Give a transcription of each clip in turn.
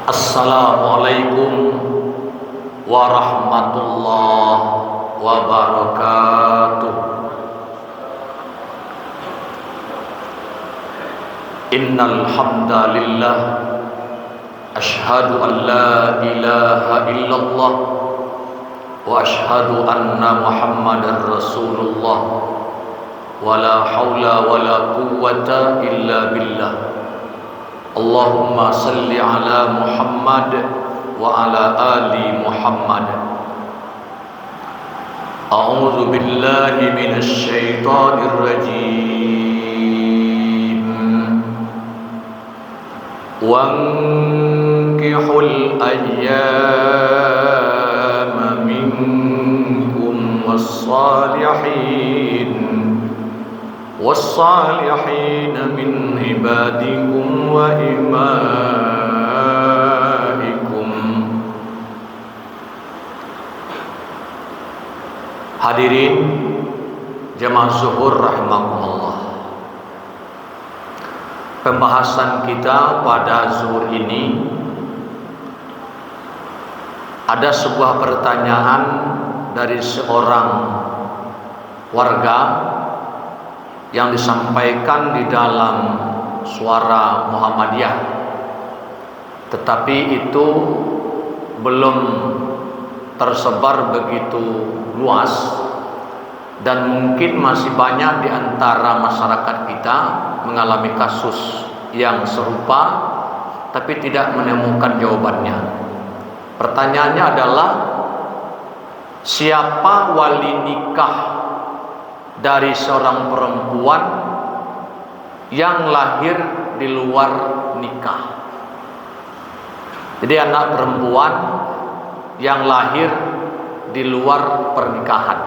Assalamualaikum warahmatullahi wabarakatuh. Innal hamdalillah asyhadu an la ilaha illallah wa asyhadu anna Muhammadar Rasulullah wa la haula wa la quwwata illa billah. Allahumma salli ala Muhammad wa ala ali Muhammad. A'udzu billahi minasy syaithanir rajim. Wankihul ayyama minkum was-salihin min ibadikum wa imaikum. Hadirin jemaah zuhur rahimakumullah. Pembahasan kita pada zuhur ini ada sebuah pertanyaan dari seorang warga yang disampaikan di dalam Suara Muhammadiyah, tetapi itu belum tersebar begitu luas dan mungkin masih banyak di antara masyarakat kita mengalami kasus yang serupa tapi tidak menemukan jawabannya. Pertanyaannya adalah, siapa wali nikah dari seorang perempuan yang lahir di luar nikah? Jadi anak perempuan yang lahir di luar pernikahan.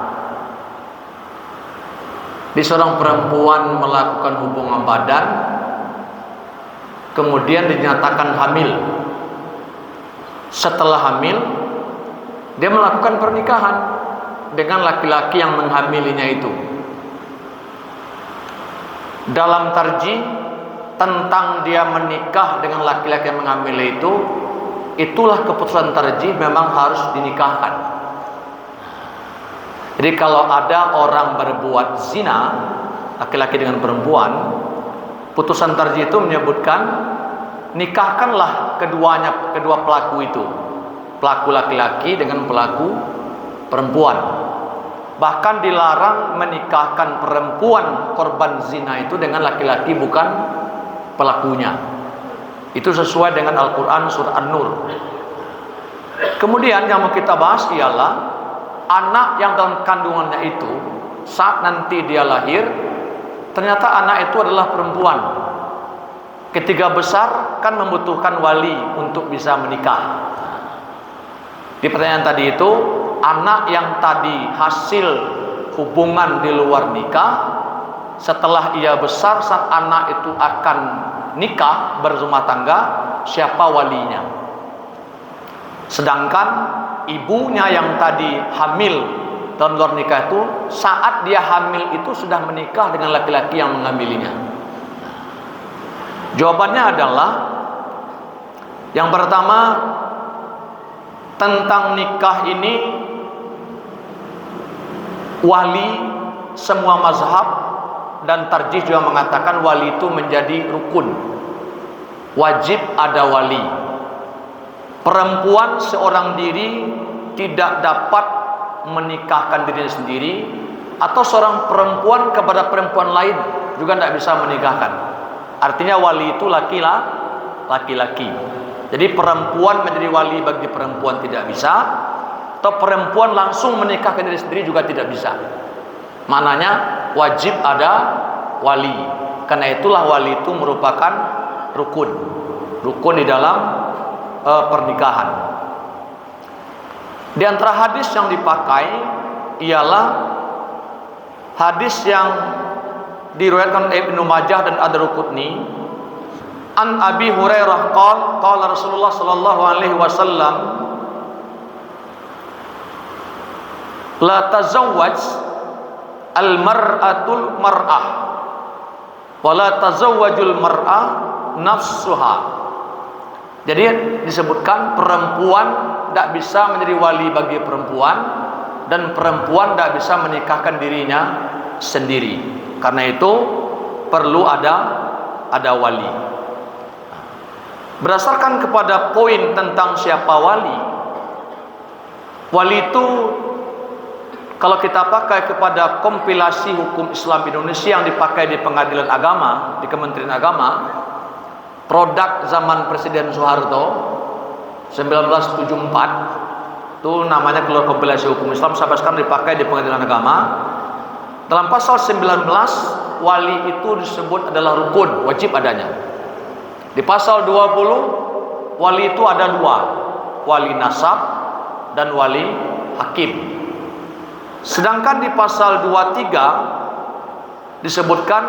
Di seorang perempuan melakukan hubungan badan, kemudian dinyatakan hamil. Setelah hamil, dia melakukan pernikahan dengan laki-laki yang menghamilinya itu. Dalam tarjih tentang dia menikah dengan laki-laki yang menghamil itu, itulah keputusan tarjih, memang harus dinikahkan. Jadi kalau ada orang berbuat zina, laki-laki dengan perempuan, putusan tarjih itu menyebutkan nikahkanlah kedua pelaku itu, pelaku laki-laki dengan pelaku perempuan. Bahkan dilarang menikahkan perempuan korban zina itu dengan laki-laki bukan pelakunya. Itu sesuai dengan Al-Quran surah An-Nur. Kemudian yang mau kita bahas ialah anak yang dalam kandungannya itu, saat nanti dia lahir, ternyata anak itu adalah perempuan. Ketika besar kan membutuhkan wali untuk bisa menikah. Di pertanyaan tadi itu, anak yang tadi hasil hubungan di luar nikah, setelah ia besar, saat anak itu akan nikah berumah tangga, siapa walinya? Sedangkan ibunya yang tadi hamil dalam luar nikah itu, saat dia hamil itu sudah menikah dengan laki-laki yang mengambilinya. Jawabannya adalah, yang pertama, tentang nikah ini, wali semua mazhab dan tarjih juga mengatakan wali itu menjadi rukun, wajib ada wali. Perempuan seorang diri tidak dapat menikahkan dirinya sendiri, atau seorang perempuan kepada perempuan lain juga tidak bisa menikahkan. Artinya wali itu laki-laki. Jadi perempuan menjadi wali bagi perempuan tidak bisa, atau perempuan langsung menikahkan diri sendiri juga tidak bisa. Maknanya wajib ada wali. Karena itulah wali itu merupakan rukun di dalam pernikahan. Di antara hadis yang dipakai ialah hadis yang diriwayatkan Ibnu Majah dan Ad-Darqutni. An Abi Hurairah qala Rasulullah sallallahu alaihi wasallam, la tazawwaj al-mar'atul mar'ah wa la tazawwajul mar'ah nafsuha. Jadi disebutkan perempuan tidak bisa menjadi wali bagi perempuan, dan perempuan tidak bisa menikahkan dirinya sendiri. Karena itu perlu ada wali. Berdasarkan kepada poin tentang siapa wali, wali itu kalau kita pakai kepada kompilasi hukum Islam Indonesia yang dipakai di Pengadilan Agama, di Kementerian Agama, produk zaman Presiden Soeharto 1974, itu namanya keluar kompilasi hukum Islam, sampai sekarang dipakai di Pengadilan Agama. Dalam pasal 19, wali itu disebut adalah rukun, wajib adanya. Di pasal 20, wali itu ada dua, wali nasab dan wali hakim. Sedangkan di pasal 23 disebutkan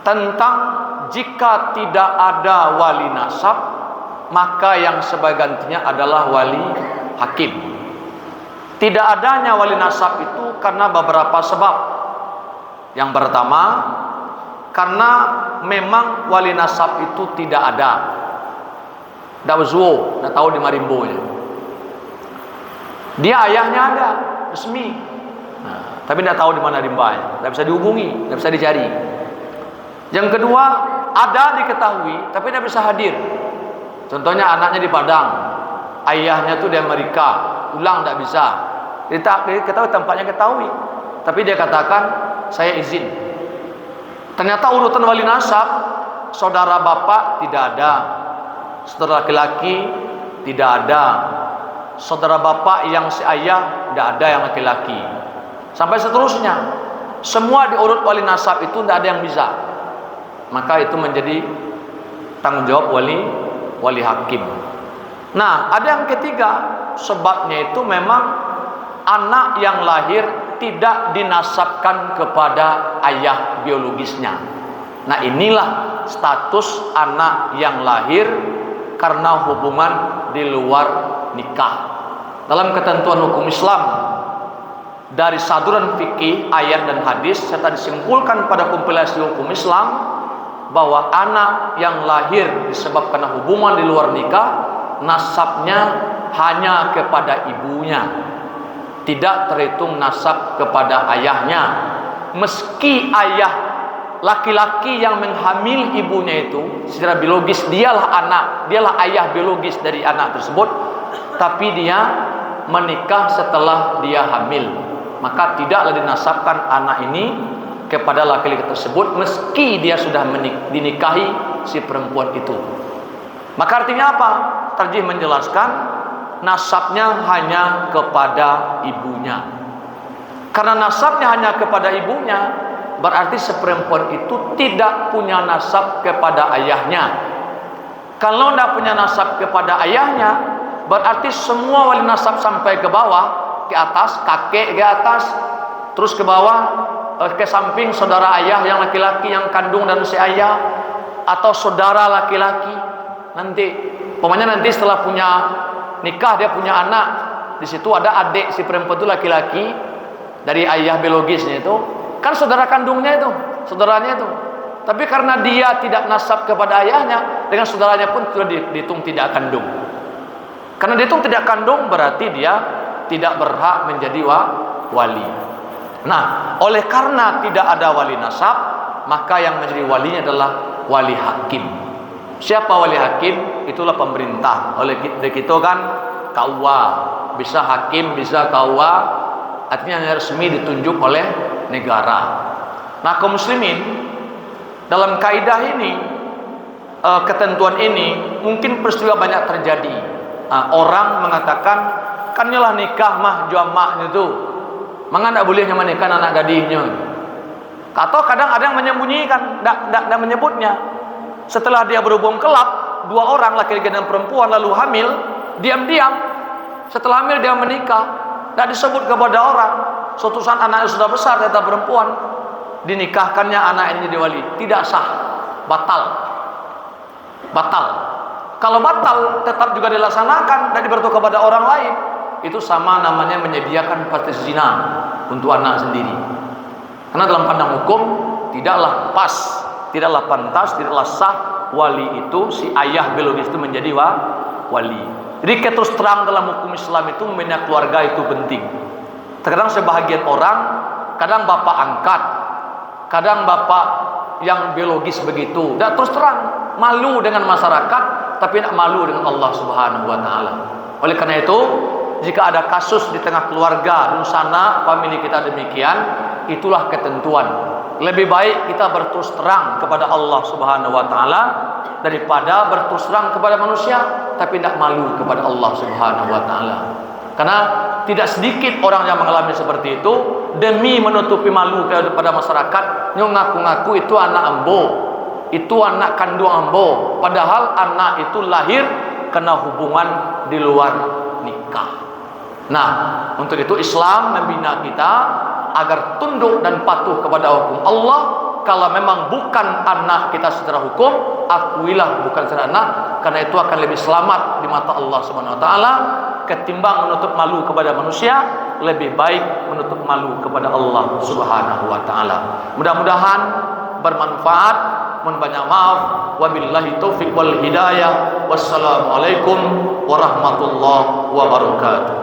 tentang jika tidak ada wali nasab, maka yang sebagai gantinya adalah wali hakim. Tidak adanya wali nasab itu karena beberapa sebab. Yang pertama, karena memang wali nasab itu tidak ada. Tidak berzuo, tidak tahu di marimbonya. Dia ayahnya ada, resmi. Nah, tapi tidak tahu di mana rimbanya, tidak bisa dihubungi, tidak bisa dicari. Yang kedua, ada diketahui, tapi tidak bisa hadir. Contohnya anaknya di Padang, ayahnya tuh di Amerika, pulang tidak bisa. Kita ketahui tempatnya ketahui, tapi dia katakan saya izin. Ternyata urutan wali nasab, saudara bapak tidak ada, saudara laki-laki tidak ada, saudara bapak yang seayah tidak ada yang laki-laki, sampai seterusnya. Semua diurut wali nasab itu tidak ada yang bisa. Maka itu menjadi tanggung jawab wali hakim. Nah, ada yang ketiga, sebabnya itu memang anak yang lahir tidak dinasabkan kepada ayah biologisnya. Nah, inilah status anak yang lahir karena hubungan di luar nikah. Dalam ketentuan hukum Islam, dari saduran fikih, ayat dan hadis, serta disimpulkan pada kompilasi hukum Islam, bahwa anak yang lahir disebabkan hubungan di luar nikah, nasabnya hanya kepada ibunya, tidak terhitung nasab kepada ayahnya. Meski ayah laki-laki yang menghamil ibunya itu secara biologis dialah anak, dialah ayah biologis dari anak tersebut, tapi dia menikah setelah dia hamil, maka tidaklah dinasabkan anak ini kepada laki-laki tersebut meski dia sudah dinikahi si perempuan itu. Maka artinya apa? Tarjih menjelaskan nasabnya hanya kepada ibunya. Karena nasabnya hanya kepada ibunya, berarti si perempuan itu tidak punya nasab kepada ayahnya. Kalau tidak punya nasab kepada ayahnya, berarti semua wali nasab sampai ke bawah, ke atas, kakek ke atas, terus ke bawah, ke samping saudara ayah yang laki-laki yang kandung dan seayah, atau saudara laki-laki. Nanti, pokoknya nanti setelah punya nikah dia punya anak, di situ ada adik si perempuan itu laki-laki dari ayah biologisnya itu, kan saudara kandungnya itu, saudaranya itu. Tapi karena dia tidak nasab kepada ayahnya, dengan saudaranya pun sudah dihitung tidak kandung. Karena dihitung tidak kandung, berarti dia tidak berhak menjadi wali. Nah, oleh karena tidak ada wali nasab, maka yang menjadi walinya adalah wali hakim. Siapa wali hakim? Itulah pemerintah. Oleh kita kan KUA, bisa hakim, bisa KUA, artinya resmi ditunjuk oleh negara. Nah, kaum muslimin, dalam kaidah ini, ketentuan ini, mungkin peristiwa banyak terjadi. Orang mengatakan, kan nyalah nikah mah jamaknya itu, maka tidak boleh menikah anak gadisnya. Atau kadang ada yang menyembunyikan, tidak menyebutnya. Setelah dia berhubung kelab, dua orang laki-laki dan perempuan lalu hamil, diam-diam setelah hamil dia menikah, tidak disebut kepada orang. Suatu saat anaknya sudah besar, ternyata perempuan, dinikahkannya anak ini jadi wali, tidak sah, batal. Kalau batal tetap juga dilaksanakan dan diberitahu kepada orang lain, itu sama namanya menyediakan partisi zina untuk anak sendiri. Karena dalam pandang hukum tidaklah pas, tidaklah pantas, tidaklah sah wali itu si ayah biologis itu menjadi wali. Jadi terus terang dalam hukum Islam itu membina keluarga itu penting. Terkadang sebahagian orang, kadang bapak angkat, kadang bapak yang biologis begitu, dan terus terang malu dengan masyarakat, tapi tidak malu dengan Allah Subhanahu wa taala. Oleh karena itu, jika ada kasus di tengah keluarga, di sana famili kita demikian, itulah ketentuan. Lebih baik kita berterus terang kepada Allah Subhanahu wa taala daripada berterus terang kepada manusia tapi tidak malu kepada Allah Subhanahu wa taala. Karena tidak sedikit orang yang mengalami seperti itu, demi menutupi malu kepada masyarakat, ngaku-ngaku itu anak ambo, itu anak kandung ambo, padahal anak itu lahir kena hubungan di luar nikah. Nah, untuk itu Islam membina kita agar tunduk dan patuh kepada hukum Allah. Kalau memang bukan anak kita secara hukum, akuilah bukan secara anak, karena itu akan lebih selamat di mata Allah Subhanahu wa taala ketimbang menutup malu kepada manusia. Lebih baik menutup malu kepada Allah Subhanahu wa taala. Mudah-mudahan bermanfaat. Mohon banyak maaf. Wabillahi taufiq wal hidayah. Wassalamualaikum warahmatullahi wabarakatuh.